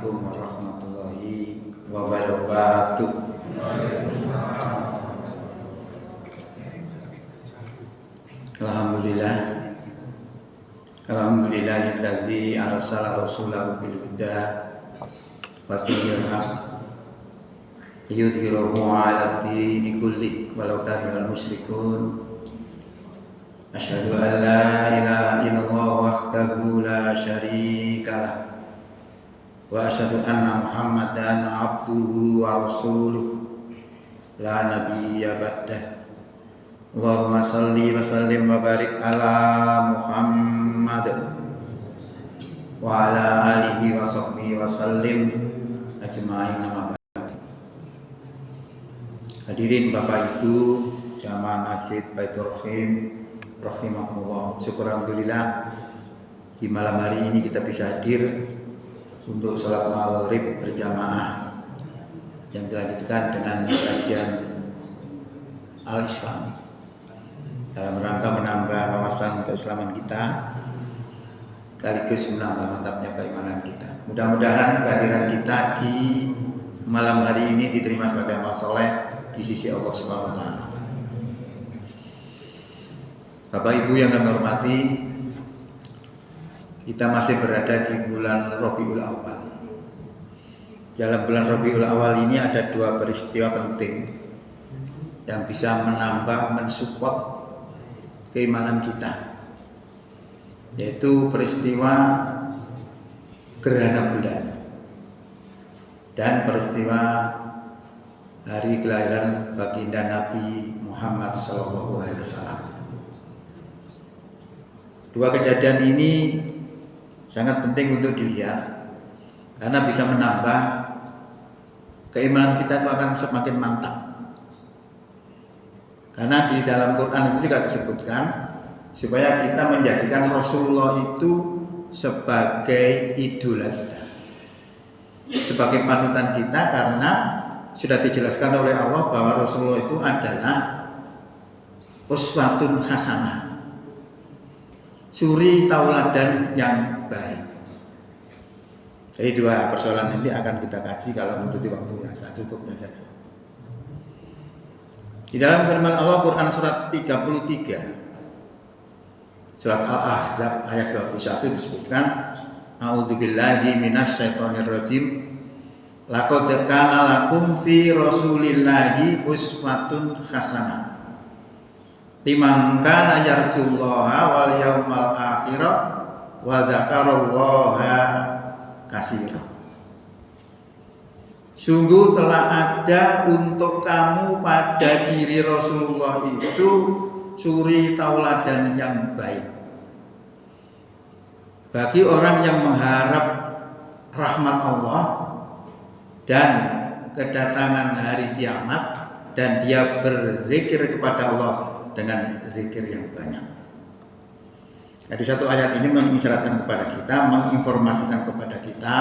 Assalamualaikum warahmatullahi wabarakatuh. Alhamdulillahilladzi arsala rasulahu bil huda wa dinil haqq liyudhhirahu 'ala ad-dini kullihi walau karihal musyrikun. Asyhadu an la ilaha illallah wahdahu la syarika lah wa asyhadu anna Muhammadan abduhu wa rasuluh la nabiyya ba'dah. Allahumma salli wa sallim wa barik ala Muhammad wa ala alihi wa sahbihi wa sallim ajma'in. Amma ba'd. Hadirin Bapak Ibu jamaah Masjid Baitur Rahim rahimahullah. Syukur alhamdulillah di malam hari ini kita bisa hadir untuk sholat maghrib berjamaah yang dilanjutkan dengan kajian Al-Islam dalam rangka menambah wawasan keislaman kita sekaligus menambah mantapnya keimanan kita. Mudah-mudahan kehadiran kita di malam hari ini diterima sebagai amal soleh di sisi Allah Subhanahu wa taala. Bapak Ibu yang kami hormati, kita masih berada di bulan Rabiul Awal. Dalam bulan Rabiul Awal ini ada dua peristiwa penting yang bisa menambah, mensupport keimanan kita, yaitu peristiwa gerhana bulan dan peristiwa hari kelahiran baginda Nabi Muhammad SAW. Dua kejadian ini sangat penting untuk dilihat karena bisa menambah keimanan kita itu akan semakin mantap. Karena di dalam Quran itu juga disebutkan supaya kita menjadikan Rasulullah itu sebagai idola kita, sebagai panutan kita, karena sudah dijelaskan oleh Allah bahwa Rasulullah itu adalah uswatun hasanah, suri tauladan yang baik. Jadi dua persoalan ini akan kita kaji kalau menutupi waktunya, cukupnya saja. Di dalam firman Allah Quran surat 33 surat Al-Ahzab ayat 21 disebutkan, a'udzubillahi minasyaitonir rajim, laqad kana lakum fi rasulillahi uswatun hasanah liman kana yarjullaha wal yaumal akhir wa dzakarallaha katsiran. Sungguh telah ada untuk kamu pada diri Rasulullah itu suri tauladan yang baik bagi orang yang mengharap rahmat Allah dan kedatangan hari kiamat, dan dia berzikir kepada Allah dengan zikir yang banyak. Jadi satu ayat ini mengisyaratkan kepada kita, menginformasikan kepada kita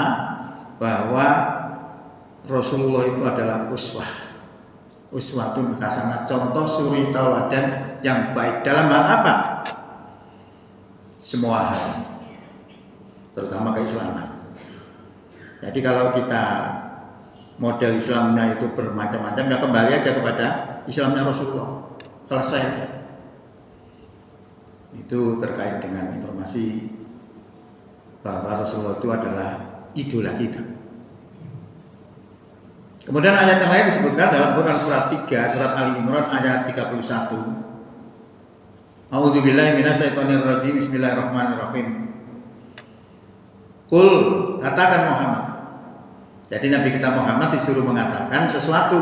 bahwa Rasulullah itu adalah uswatun hasanah, contoh suri tauladan yang baik dalam hal apa? Semua hal, terutama keislaman. Jadi kalau kita model Islamnya itu bermacam-macam, ya kembali aja kepada Islamnya Rasulullah, selesai. Itu terkait dengan informasi bahwa Rasulullah itu adalah idola kita. Kemudian ayat yang lain disebutkan dalam Quran surat 3 surat Ali Imran ayat 31. A'udzubillahi minasyaitonir rajim. Bismillahirrahmanirrahim. Qul, katakan Muhammad. Jadi Nabi kita Muhammad disuruh mengatakan sesuatu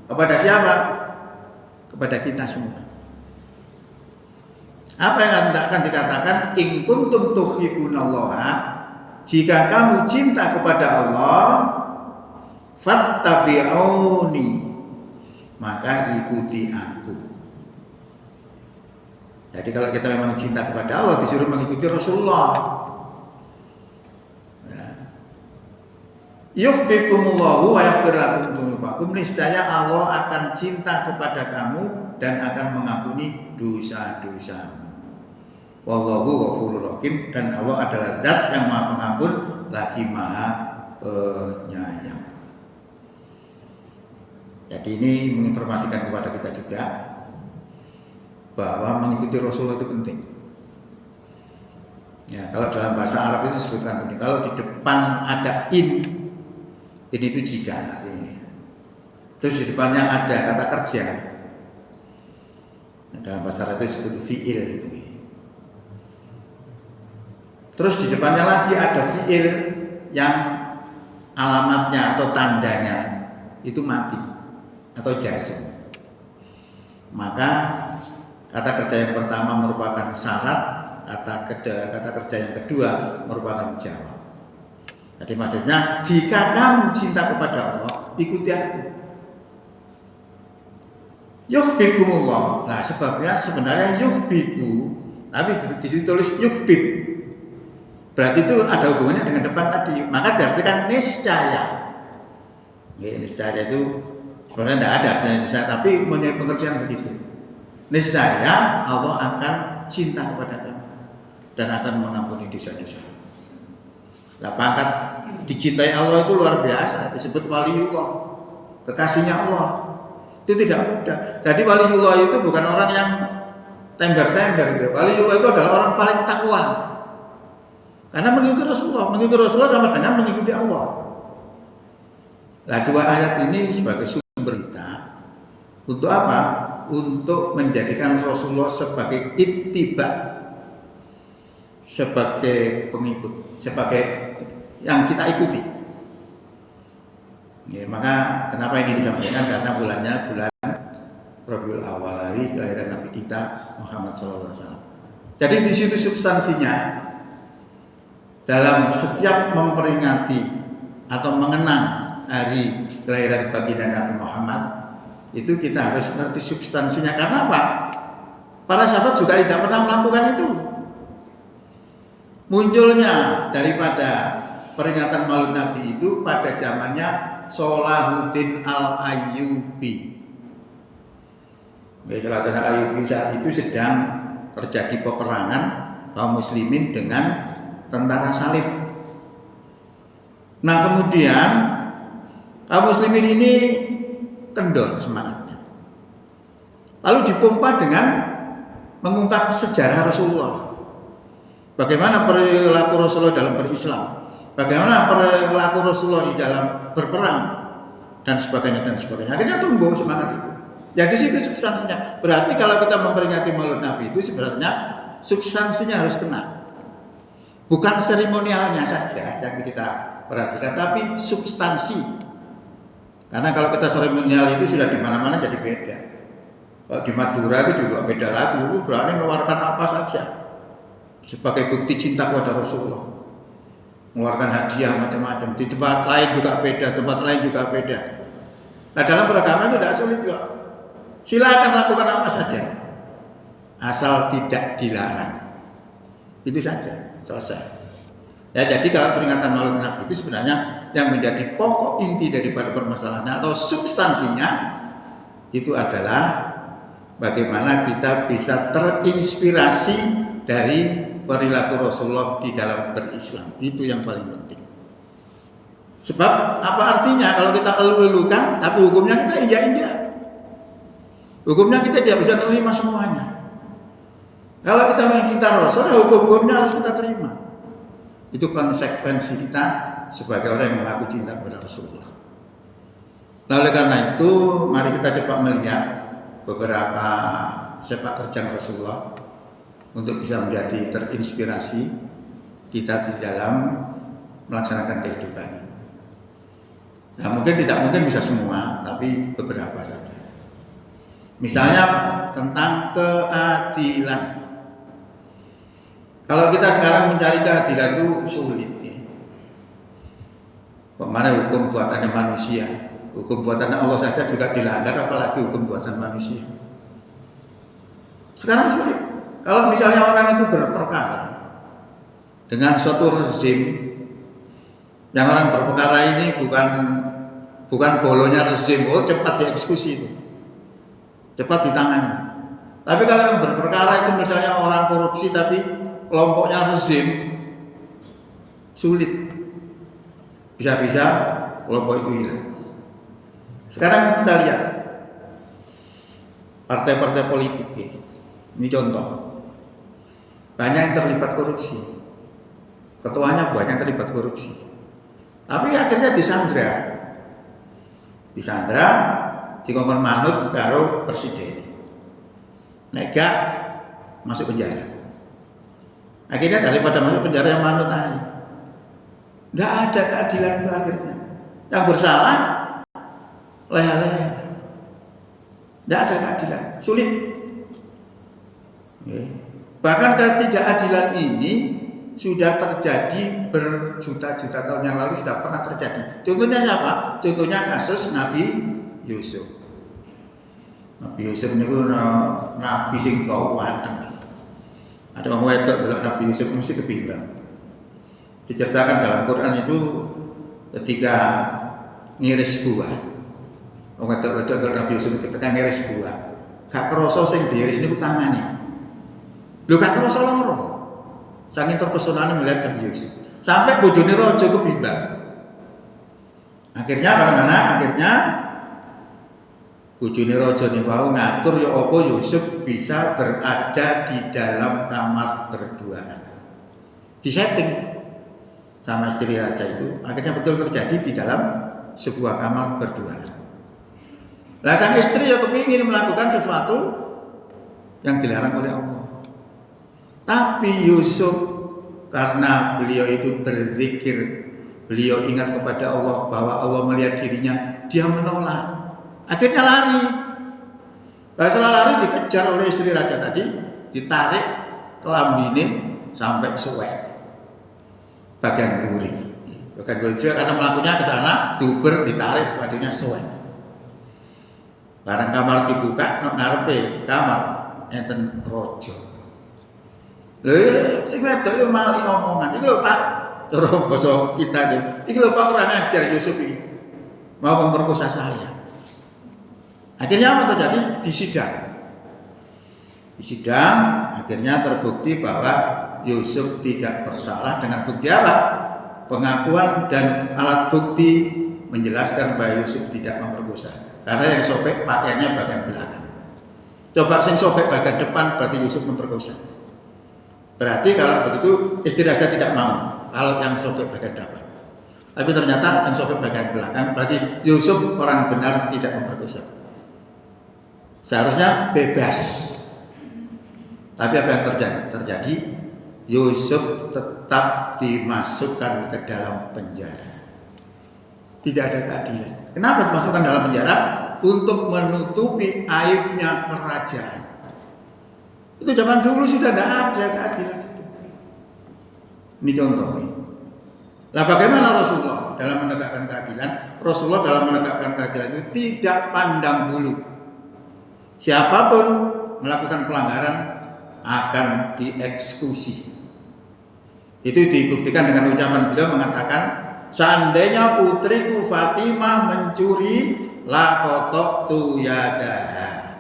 kepada siapa? Kepada kita semua. Apa yang akan dikatakan? In kuntum tuhibbunallaha, jika kamu cinta kepada Allah, fattabi'uni, maka ikuti aku. Jadi kalau kita memang cinta kepada Allah, disuruh mengikuti Rasulullah. Yuhibbukumullahu wa yaghfir lakum dzunubakum, niscaya Allah akan cinta kepada kamu dan akan mengampuni dosa-dosamu. Wallahu ghafurur rahim, dan Allah adalah zat yang Maha Pengampun lagi Maha penyayang. Jadi ini menginformasikan kepada kita juga bahwa mengikuti Rasulullah itu penting. Ya, kalau dalam bahasa Arab itu disebutkan penting. Kalau di depan ada ini itu jika artinya. Terus di depannya ada kata kerja. Nah, dalam bahasa Arab itu disebut fi'il gitu. Terus di depannya lagi ada fi'il yang alamatnya atau tandanya itu mati atau jazm. Maka kata kerja yang pertama merupakan syarat, kata kerja yang kedua merupakan jawab. Jadi maksudnya jika kamu cinta kepada Allah, ikuti aku. Yuhibbukumullah. Nah, sebabnya sebenarnya yuhibbu, tapi di situ tulis yuhib. Berarti itu ada hubungannya dengan depan tadi. Maka diartikan niscaya. Niscaya itu sebenarnya tidak ada artinya niscaya, tapi punya pengertian begitu. Niscaya Allah akan cinta kepada kamu dan akan mengampuni dosa-dosa. Lah pangkat dicintai Allah itu luar biasa, disebut waliullah, kekasihnya Allah. Itu tidak mudah. Jadi waliullah itu bukan orang yang tember-tember gitu. Waliullah itu adalah orang paling takwa. Karena mengikuti Rasulullah sama dengan mengikuti Allah. Nah, dua ayat ini sebagai sumber berita untuk apa? Untuk menjadikan Rasulullah sebagai ittiba, sebagai pengikut, sebagai yang kita ikuti. Ya, maka kenapa ini disampaikan? Karena bulannya bulan Rabiul Awal, hari kelahiran Nabi kita Muhammad SAW. Jadi di situ substansinya. Dalam setiap memperingati atau mengenang hari kelahiran baginda Nabi Muhammad, itu kita harus mengerti substansinya. Karena apa? Para sahabat juga tidak pernah melakukan itu. Munculnya daripada peringatan Maulid Nabi itu pada zamannya Salahuddin Al-Ayyubi. Salahuddin Al-Ayyubi saat itu sedang terjadi peperangan kaum muslimin dengan tentara salib. Nah, kemudian kaum muslimin ini kendor semangatnya. Lalu dipompa dengan mengungkap sejarah Rasulullah. Bagaimana perilaku Rasulullah dalam berislam, bagaimana perilaku Rasulullah di dalam berperang dan sebagainya dan sebagainya. Akhirnya tumbuh semangat itu. Ya di situ substansinya. Berarti kalau kita memperingati Maulid Nabi itu sebenarnya substansinya harus kena. Bukan seremonialnya saja yang kita perhatikan, tapi substansi. Karena kalau kita seremonial itu sudah di mana-mana jadi beda. Kalau di Madura itu juga beda lagi, itu berani mengeluarkan apa saja sebagai bukti cinta kepada Rasulullah. Mengeluarkan hadiah macam-macam. Di tempat lain juga beda, tempat lain juga beda. Nah, dalam beragama itu tidak sulit kok. Silakan lakukan apa saja, asal tidak dilarang. Itu saja. Selesai. Ya, jadi kalau peringatan Maulid Nabi itu sebenarnya yang menjadi pokok inti daripada permasalahannya atau substansinya itu adalah bagaimana kita bisa terinspirasi dari perilaku Rasulullah di dalam berislam. Itu yang paling penting. Sebab apa artinya kalau kita elu-elukan tapi hukumnya kita injak-injak. Hukumnya kita tidak bisa menerima semuanya. Kalau kita mencinta Rasul, hukum-hukumnya harus kita terima. Itu konsekuensi kita sebagai orang yang mengaku cinta kepada Rasulullah. Nah, oleh karena itu, mari kita coba melihat beberapa sepak terjang Rasulullah untuk bisa menjadi terinspirasi kita di dalam melaksanakan kehidupan ini. Nah, mungkin bisa semua, tapi beberapa saja. Misalnya tentang keadilan. Kalau kita sekarang mencari keadilan itu sulit ya. Bagaimana hukum buatannya manusia? Hukum buatan Allah saja juga dilanggar, apalagi hukum buatan manusia. Sekarang sulit. Kalau misalnya orang itu berperkara dengan suatu rezim, yang orang berperkara ini bukan bolonya rezim, cepat dieksekusi itu, cepat ditangani. Tapi kalau yang berperkara itu misalnya orang korupsi tapi kelompoknya rezim, sulit. bisa-bisa kelompok itu hilang. Sekarang kita lihat partai-partai politik ini contoh, banyak yang terlibat korupsi, ketuanya banyak yang terlibat korupsi, tapi akhirnya disandra dikongkon manut karo presiden, nek gak masuk penjara. Akhirnya daripada masuk penjara yang manut aja, nggak ada keadilan itu akhirnya. Yang bersalah leha-leha, nggak ada keadilan, sulit. Bahkan ketidakadilan ini sudah terjadi berjuta-juta tahun yang lalu, sudah pernah terjadi. Contohnya siapa? Contohnya kasus Nabi Yusuf. Nabi Yusuf ini nabi sing kau wanteng. Ada orang wedok delok Nabi Yusuf mesti kepikiran. Diceritakan dalam Quran itu ketika ngiris buah. Orang wedok delok Nabi Yusuf ketika ngiris buah. Gak kerasa sing diiris niku tangane. Lho gak kerasa loro. Saking terpesonanya melihat Nabi Yusuf. Sampai bojone raja kebimbang. Akhirnya bagaimana? Akhirnya bojone raja niku ngatur ya apa Yusuf bisa berada di dalam kamar berduaan. Disetting sama istri raja itu, akhirnya betul terjadi di dalam sebuah kamar berduaan. Lah sang istri ya kepingin melakukan sesuatu yang dilarang oleh Allah. Tapi Yusuf karena beliau itu berzikir, beliau ingat kepada Allah bahwa Allah melihat dirinya, dia menolak. Akhirnya lari. Setelah lari dikejar oleh istri raja tadi, ditarik kelambine sampai suwek bagian guri. Bagian guri juga karena melakukannya ke sana, diuber, ditarik bajunya suwek. Barang kamar dibuka, ngarepe kamar enten rojo. Lha sing wedok lho mali omongan. Iki lho Pak, cara basa kita iki lho Pak orang ajar Yusuf iki. Mau memperkosa saya. Akhirnya apa terjadi? Disidang. Akhirnya terbukti bahwa Yusuf tidak bersalah dengan bukti apa? Pengakuan dan alat bukti menjelaskan bahwa Yusuf tidak memperkosa. Karena yang sobek pakaiannya bagian belakang. Coba sing sobek bagian depan berarti Yusuf memperkosa. Berarti kalau begitu istri raja tidak mau kalau yang sobek bagian depan. Tapi ternyata yang sobek bagian belakang berarti Yusuf orang benar tidak memperkosa. Seharusnya bebas. Tapi apa yang terjadi? Yusuf tetap dimasukkan ke dalam penjara. Tidak ada keadilan. Kenapa dimasukkan dalam penjara? Untuk menutupi aibnya kerajaan. Itu zaman dulu sudah tidak ada keadilan itu. Ini contoh. Nah, bagaimana Rasulullah dalam menegakkan keadilan? Rasulullah dalam menegakkan keadilan itu tidak pandang bulu. Siapapun melakukan pelanggaran akan dieksekusi. Itu dibuktikan dengan ucapan beliau mengatakan, seandainya putriku Fatimah mencuri, la qata'tu yadaha.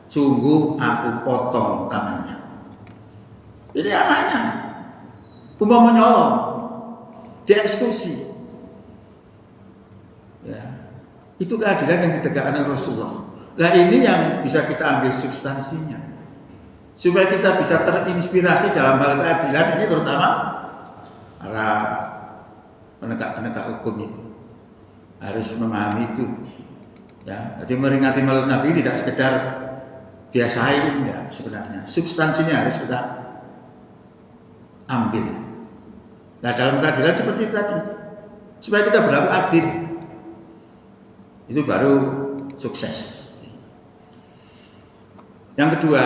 Sungguh aku potong tangannya. Ini anaknya. Umpama menyolong, dieksekusi. Ya. Itu keadilan yang ditegakkan oleh Rasulullah. Nah ini yang bisa kita ambil substansinya, supaya kita bisa terinspirasi dalam hal keadilan ini, terutama para penegak-penegak hukum ini harus memahami itu. Ya, jadi meringati Maulid Nabi tidak sekedar biasa ini, enggak, sebenarnya substansinya harus kita ambil. Nah dalam keadilan seperti itu tadi, supaya kita berlaku adil, itu baru sukses. Yang kedua,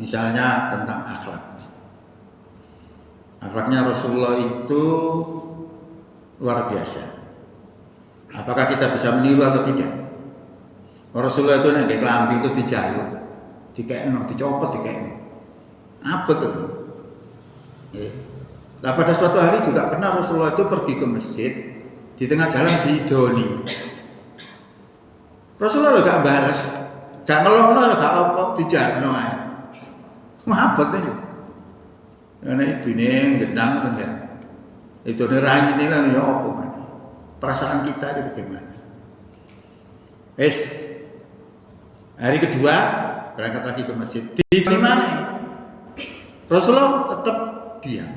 misalnya tentang akhlak. Akhlaknya Rasulullah itu luar biasa. Apakah kita bisa meniru atau tidak? Rasulullah itu nek kelambi itu dijaluk, dikekno, dicopot, dikekno. Apa tuh? Nah pada suatu hari juga pernah Rasulullah itu pergi ke masjid, di tengah jalan didoni. Rasulullah gak balas. Gak ngelono gak apa dijarno ae. Mabot iki. Ana itu ning gedang kan ya. Itu rayu ini lah ya apa man. Perasaan kita itu bagaimana? Hari kedua berangkat lagi ke masjid. Di mana? Rasulullah tetap diam.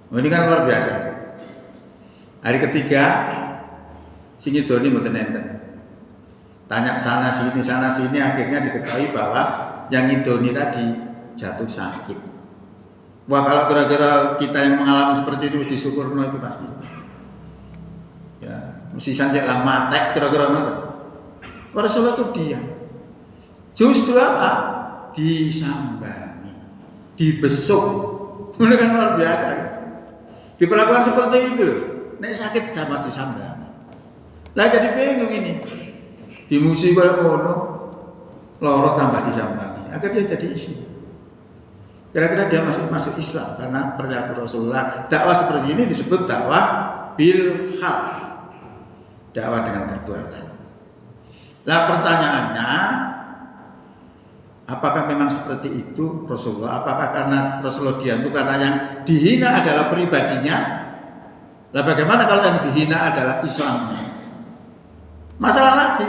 Ini kan luar biasa. Hari ketiga sing idoni mboten enten. Tanya sana sini akhirnya diketahui bahwa yang idoni tadi jatuh sakit. Wah, kalau kira-kira kita yang mengalami seperti itu disyukurno itu pasti. Ya, mesti saja lah matek kira-kira ngoten. Rasulullah itu diam. Justru apa? Disambangi, dibesuk. Ini kan luar biasa. Diperlakukan seperti itu. Nek sakit sama disambangi. Lah jadi bingung ini. Dimusuhi kaya ngono, loro tambah disambangi. Akhirnya jadi isi. Kira-kira dia masuk Islam karena perilaku Rasulullah. Dakwah seperti ini disebut dakwah bil hal. Dakwah dengan perbuatan. Lah pertanyaannya, apakah memang seperti itu Rasulullah? Apakah karena Rasulullah diam itu karena yang dihina adalah pribadinya? Lah bagaimana kalau yang dihina adalah Islamnya? Masalah lagi.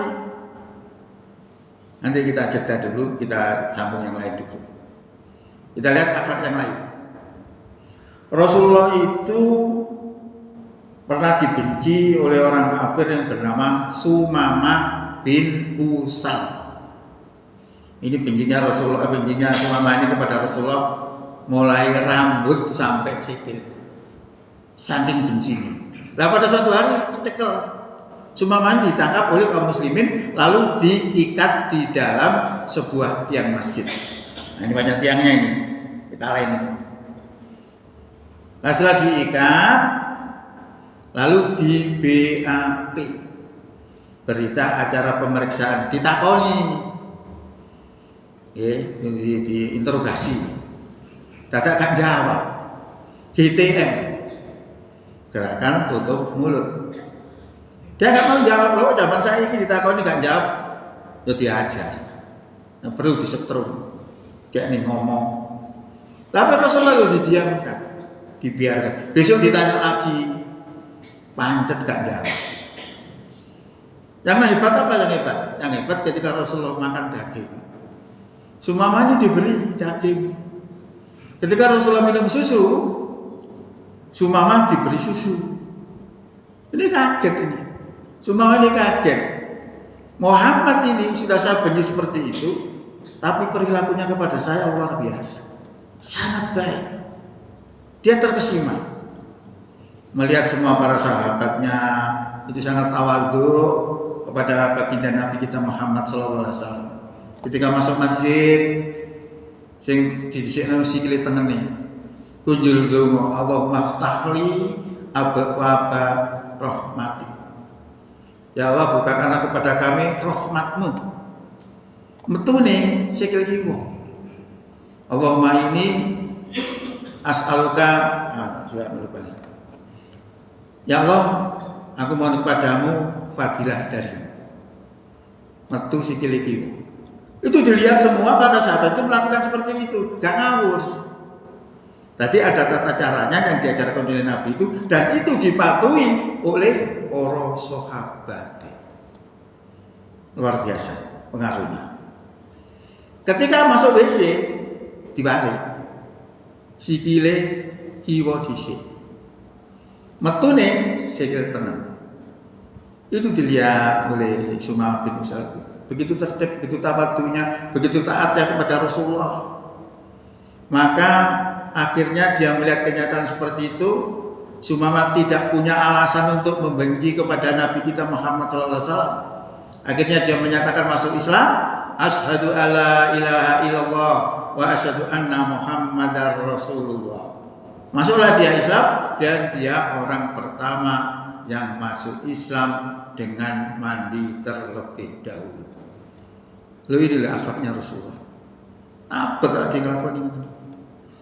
Nanti kita jeda dulu, kita sambung yang lain dulu. Kita lihat akhlak yang lain. Rasulullah itu pernah dibenci oleh orang kafir yang bernama Sumamah bin Usal. Ini bencinya Rasulullah, bencinya Sumamah ini kepada Rasulullah mulai rambut sampai sikil. Saking bencinya. Lah pada suatu hari kecekel. Sumamah ditangkap oleh kaum muslimin lalu diikat di dalam sebuah tiang masjid. Nah, ini banyak tiangnya ini. Kita lain ini. Nah, setelah diikat lalu di BAP. Berita acara pemeriksaan ditakoni. Diinterogasi. Dadak kan jawab. GTM. Gerakan tutup mulut. Dia nggak mau jawab, loh zaman saya ini ditakoni nggak jawab, ya diajar. Nah, perlu disetrum, kayak nih ngomong. Tapi Rasulullah lalu didiamkan, dibiarkan. Besok ditanya lagi, pancet nggak jawab. Yang hebat apa yang hebat? Yang hebat ketika Rasulullah makan daging. Sumamah ini diberi daging. Ketika Rasulullah minum susu, Sumamah diberi susu. Ini kaget ini. Sumamah ini kaget. Muhammad ini sudah saya benci seperti itu, tapi perilakunya kepada saya luar biasa. Sangat baik. Dia terkesima. Melihat semua para sahabatnya itu sangat tawadhu kepada baginda Nabi kita Muhammad SAW. Ketika masuk masjid, sing didhisikno sikile tengene. Kunjul donga, Allahumma ftahli abwaaba rahmatik. Ya Allah, bukakanlah kepada kami rahmat-Mu. Metune sikil kiwa. Allahumma ini as'aluka, sudah lupa. Ya Allah, aku mohon kepadamu fadilah darimu. Metu sikil kiwa. Itu dilihat semua para sahabat itu melakukan seperti itu, gak ngawur. Tadi ada tata caranya yang diajarkan oleh Nabi itu, dan itu dipatuhi oleh para sahabat. Luar biasa pengaruhnya. Ketika masuk WC dibalik, sikile kiwa dhisik, metune sikil tenan. Itu dilihat oleh Sumamah bin Usal. Begitu tertib, begitu tawadhunya, begitu taatnya kepada Rasulullah. Maka akhirnya dia melihat kenyataan seperti itu. Sumamah tidak punya alasan untuk membenci kepada Nabi kita Muhammad SAW. Akhirnya dia menyatakan masuk Islam. Asyhadu alla ilaha illallah wa asyhadu anna Muhammadar Rasulullah. Masuklah dia Islam dan dia orang pertama yang masuk Islam dengan mandi terlebih dahulu. Lalu inilah akhlaknya Rasulullah. Apa tak dilakukan ini?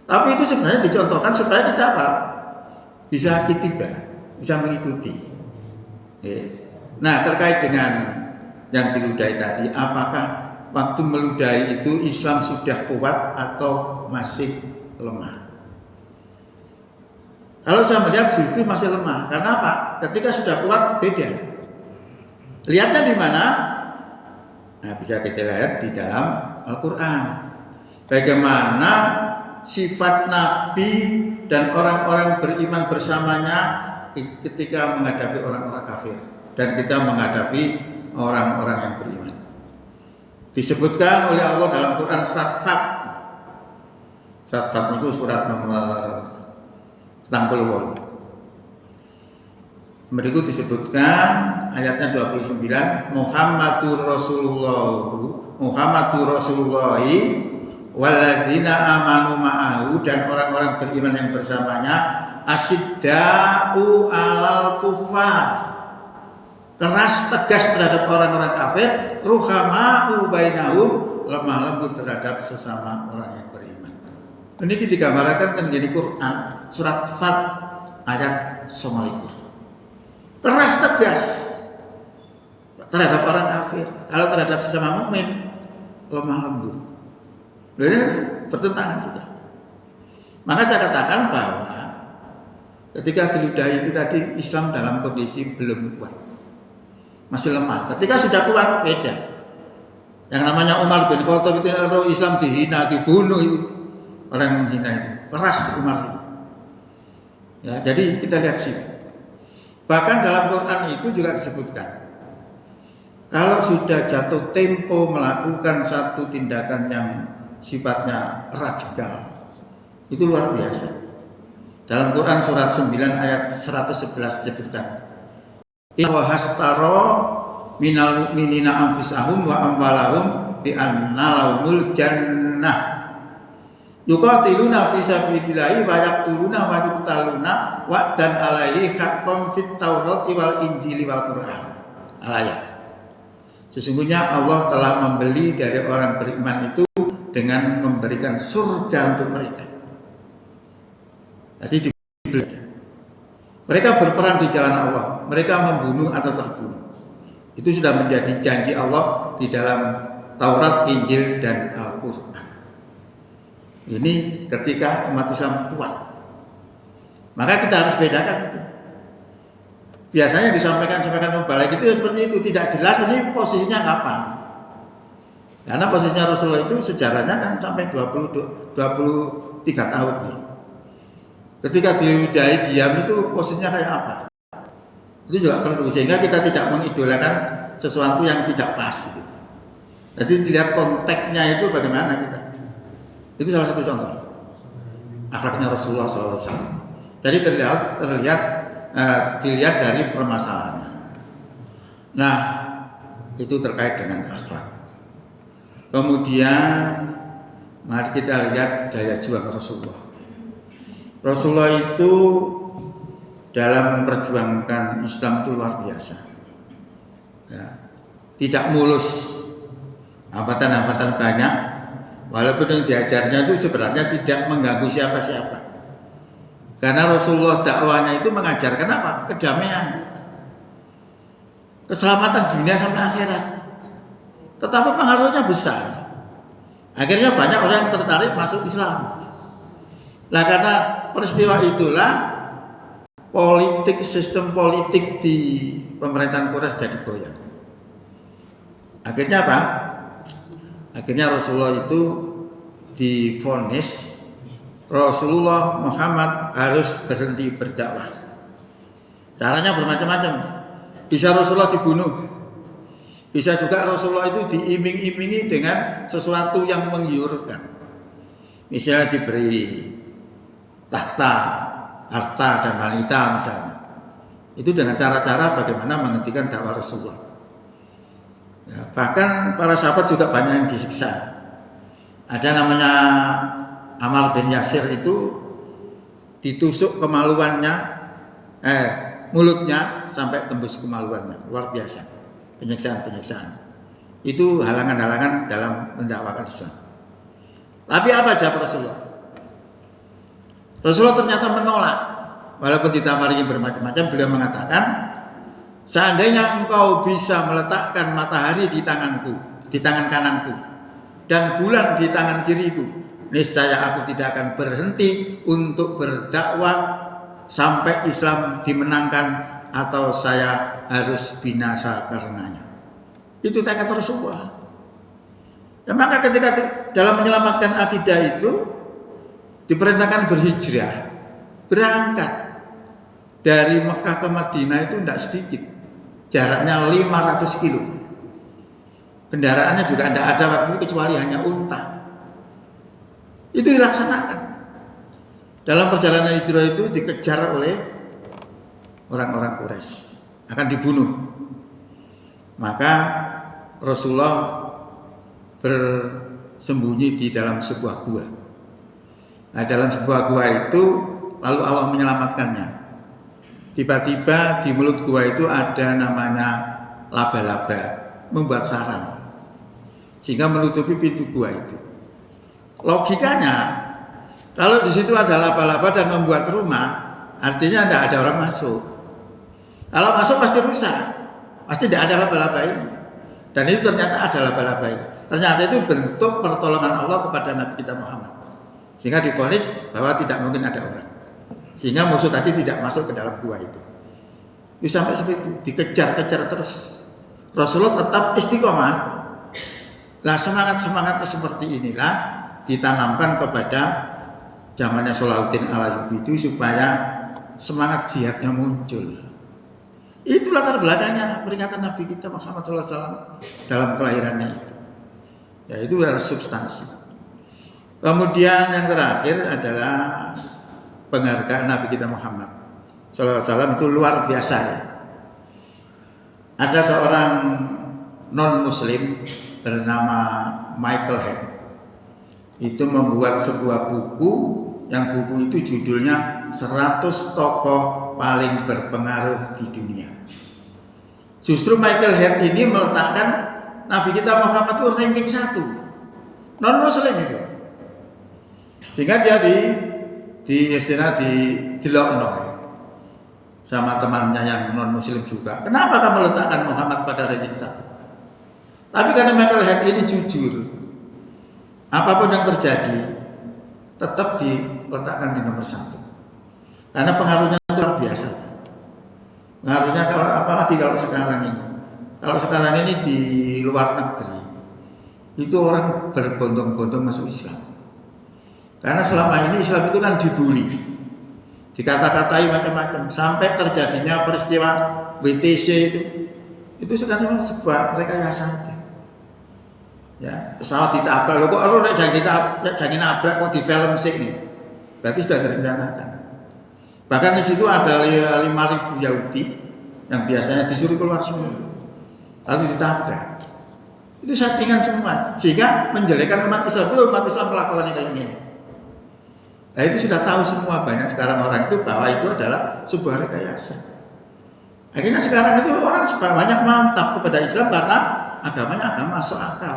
Tapi itu sebenarnya dicontohkan supaya kita apa? Bisa ittiba, bisa mengikuti. Nah, terkait dengan yang diludahi tadi, apakah waktu meludahi itu Islam sudah kuat atau masih lemah? Kalau saya melihat justru masih lemah. Karena apa? Ketika sudah kuat beda. Lihatnya di mana? Nah, bisa kita lihat di dalam Al-Quran. Bagaimana sifat Nabi dan orang-orang beriman bersamanya ketika menghadapi orang-orang kafir dan kita menghadapi orang-orang yang beriman. Disebutkan oleh Allah dalam Quran surat Fat. Surat Fat itu surat nomor 60. Berikut disebutkan ayatnya 29, Muhammadur Rasulullah walladzina amanu ma'ahu, dan orang-orang beriman yang bersamanya, asyidda'u alal kufar, keras tegas terhadap orang-orang kafir, ruhama'u bainahum, lemah lembut terhadap sesama orang yang beriman. Ini digambarkan menjadi Quran surat Fat ayat 29. Keras tegas terhadap orang kafir, kalau terhadap sesama mukmin lemah lembut. Ini bertentangan juga. Maka saya katakan bahwa ketika diludahi itu tadi Islam dalam kondisi belum kuat, masih lemah. Ketika sudah kuat beda. Yang namanya Umar bin Khattab itu Islam dihina, dibunuh itu orang yang menghina itu, keras Umar itu. Ya, jadi kita lihat sini. Bahkan dalam Quran itu juga disebutkan, kalau sudah jatuh tempo melakukan satu tindakan yang sifatnya radikal, itu luar biasa. Dalam Quran surat 9 ayat 111 disebutkan, Inna hastaro minal mu'minina anfusahum wa amwalahum bi anna lahumul jannah yuqatiluna fi sabilillahi wa yaqtuluna wa yuqtaluna wa dan alaihi haqqan fit Taurati wal Injili wal Quran. Al-ayat. Sesungguhnya Allah telah membeli dari orang beriman itu dengan memberikan surga untuk mereka. Jadi dibeli. Mereka berperang di jalan Allah, mereka membunuh atau terbunuh. Itu sudah menjadi janji Allah di dalam Taurat, Injil dan Al-Quran. Ini ketika umat Islam kuat. Maka kita harus bedakan itu. Biasanya disampaikan balik itu ya seperti itu, tidak jelas ini posisinya kapan. Karena posisinya Rasulullah itu sejarahnya kan sampai 23 tahun nih. Ketika diludahi diam itu posisinya kayak apa? Itu juga perlu, sehingga kita tidak mengidolakan sesuatu yang tidak pas. Gitu. Jadi dilihat konteksnya itu bagaimana kita. Itu salah satu contoh akhlaknya Rasulullah SAW. Jadi dilihat dari permasalahannya. Nah, itu terkait dengan akhlak. Kemudian mari kita lihat daya juang Rasulullah. Rasulullah itu dalam memperjuangkan Islam itu luar biasa. Ya, tidak mulus, hambatan-hambatan banyak. Walaupun yang diajarnya itu sebenarnya tidak mengganggu siapa-siapa. Karena Rasulullah dakwahnya itu mengajarkan apa? Kedamaian. Keselamatan dunia sampai akhirat. Tetapi pengaruhnya besar. Akhirnya banyak orang yang tertarik masuk Islam. Nah, karena peristiwa itulah sistem politik di pemerintahan Quraisy jadi goyang. Akhirnya apa? Akhirnya Rasulullah itu divonis Rasulullah Muhammad harus berhenti berdakwah. Caranya bermacam-macam. Bisa Rasulullah dibunuh. Bisa juga Rasulullah itu diiming-imingi dengan sesuatu yang menggiurkan. Misalnya diberi tahta, harta dan wanita misalnya. Itu dengan cara-cara bagaimana menghentikan dakwah Rasulullah. Ya, bahkan para sahabat juga banyak yang disiksa. Ada namanya Ammar bin Yasir itu ditusuk kemaluannya, mulutnya sampai tembus kemaluannya, luar biasa. Penyiksaan. Itu halangan-halangan dalam mendakwakan Islam. Tapi apa jawab Rasulullah? Rasulullah ternyata menolak. Walaupun ditawari bermacam-macam, beliau mengatakan, seandainya engkau bisa meletakkan matahari di tanganku, di tangan kananku, dan bulan di tangan kiriku, niscaya aku tidak akan berhenti untuk berdakwah sampai Islam dimenangkan atau saya harus binasa karenanya. Itu tekad Rasulullah. Dan maka ketika dalam menyelamatkan akidah itu diperintahkan berhijrah, berangkat dari Mekah ke Madinah itu tidak sedikit, jaraknya 500 kilo. Kendaraannya juga tidak ada waktu itu kecuali hanya unta. Itu dilaksanakan. Dalam perjalanan hijrah itu dikejar oleh orang-orang Quraisy, akan dibunuh. Maka Rasulullah bersembunyi di dalam sebuah gua. Nah, dalam sebuah gua itu lalu Allah menyelamatkannya. Tiba-tiba di mulut gua itu ada namanya laba-laba membuat sarang sehingga menutupi pintu gua itu. Logikanya kalau di situ ada laba-laba dan membuat rumah, artinya tidak ada orang masuk. Kalau masuk pasti rusak, pasti tidak ada laba-laba ini. Dan itu ternyata ada laba-laba ini. Ternyata itu bentuk pertolongan Allah kepada Nabi kita Muhammad. Sehingga divonis bahwa tidak mungkin ada orang. Sehingga musuh tadi tidak masuk ke dalam gua itu. Itu sampai seperti itu, dikejar-kejar terus. Rasulullah tetap istiqomah. Nah, semangat-semangat seperti inilah ditanamkan kepada zamannya Salahuddin Al-Ayyubi itu supaya semangat jihadnya muncul. Itu latar belakangnya peringatan Nabi kita Muhammad SAW dalam kelahirannya itu. Ya, itu adalah substansi. Kemudian yang terakhir adalah penghargaan Nabi kita Muhammad SAW itu luar biasa. Ada seorang non-muslim bernama Michael Hart. Itu membuat sebuah buku yang buku itu judulnya 100 tokoh paling berpengaruh di dunia. Justru Michael Hart ini meletakkan Nabi kita Muhammad itu ranking 1 non-muslim itu. Sehingga dia dilokno sama temannya yang non-muslim juga. Kenapa kamu letakkan Muhammad pada ranking 1? Tapi karena Michael Hart ini jujur, apapun yang terjadi tetap diletakkan di nomor 1. Karena pengaruhnya luar biasa. Pengaruhnya apalagi kalau sekarang ini. Kalau sekarang ini di luar negeri, itu orang berbondong-bondong masuk Islam. Karena selama ini Islam itu kan dibully, dikata-katai macam-macam, sampai terjadinya peristiwa WTC itu sekarang sebuah rekayasa saja. Ya, pesawat ditabrak, loh kok lu jangan nabrak kok di film sih ini. Berarti sudah direncanakan. Bahkan di situ ada 5.000 Yahudi yang biasanya disuruh keluar semua, lalu ditabrak. Itu settingan semua, sehingga menjelekkan umat Islam. Belum umat Islam melakukannya kayak gini. Nah, itu sudah tahu semua banyak sekarang orang itu bahwa itu adalah sebuah rekayasa. Akhirnya sekarang itu orang banyak mantap kepada Islam karena agamanya agama masuk akal,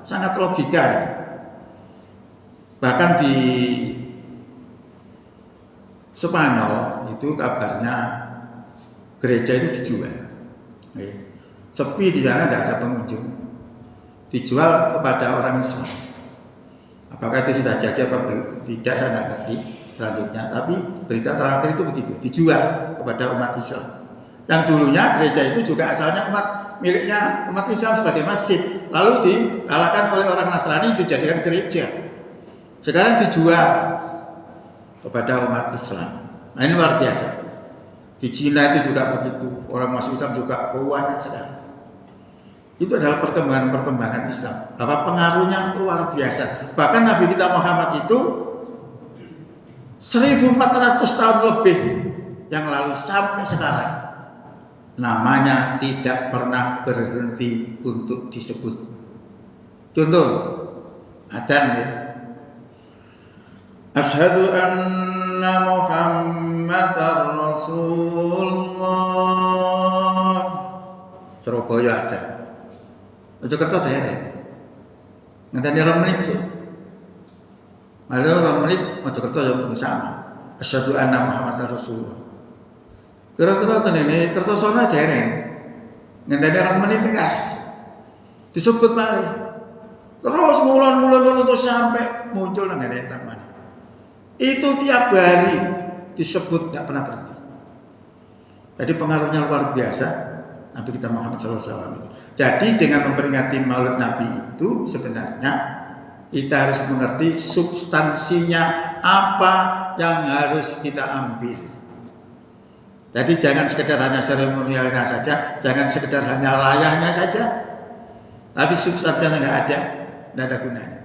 sangat logika. Bahkan di Spanyol itu kabarnya gereja itu dijual. Sepi di sana, tidak ada pengunjung. Dijual kepada orang Islam. Apakah itu sudah jadi apa belum? Tidak, saya nggak ngerti selanjutnya. Tapi berita terakhir itu begitu, dijual kepada umat Islam. Yang dulunya gereja itu juga asalnya miliknya umat Islam sebagai masjid, lalu dikalahkan oleh orang Nasrani dijadikan gereja. Sekarang dijual kepada umat Islam. Nah, ini luar biasa. Di Cina itu juga begitu, orang masuk Islam juga banyak sekali. Itu adalah perkembangan Islam. Bahwa pengaruhnya luar biasa. Bahkan Nabi kita Muhammad itu 1400 tahun lebih yang lalu sampai sekarang, namanya tidak pernah berhenti untuk disebut. Contoh, adzan ya. Asyhadu anna Muhammadar Rasulullah. Surabaya ada. Jakarta daerah. Ngenteni 2 menit sih. Malah 2 menit Jakarta yang sama. Asyhadu anna Muhammadar Rasulullah. Kira-kira tenene Kertosona daerah. Ngenteni 2 menit tegas. Disebut malih. Terus mulon terus sampai muncul nang ngene mana. Itu tiap hari disebut, nggak pernah berhenti. Jadi pengaruhnya luar biasa Nabi kita Muhammad SAW. Jadi dengan memperingati Maulid Nabi itu sebenarnya kita harus mengerti substansinya apa yang harus kita ambil. Jadi jangan sekedar hanya seremonialnya saja, jangan sekedar hanya layahnya saja, tapi substansinya nggak ada gunanya.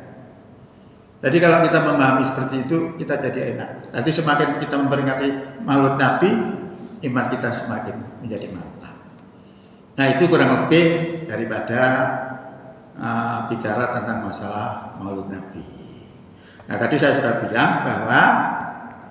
Jadi kalau kita memahami seperti itu, kita jadi enak. Nanti semakin kita memperingati Maulid Nabi, iman kita semakin menjadi mantap. Nah itu kurang lebih daripada bicara tentang masalah Maulid Nabi. Nah tadi saya sudah bilang bahwa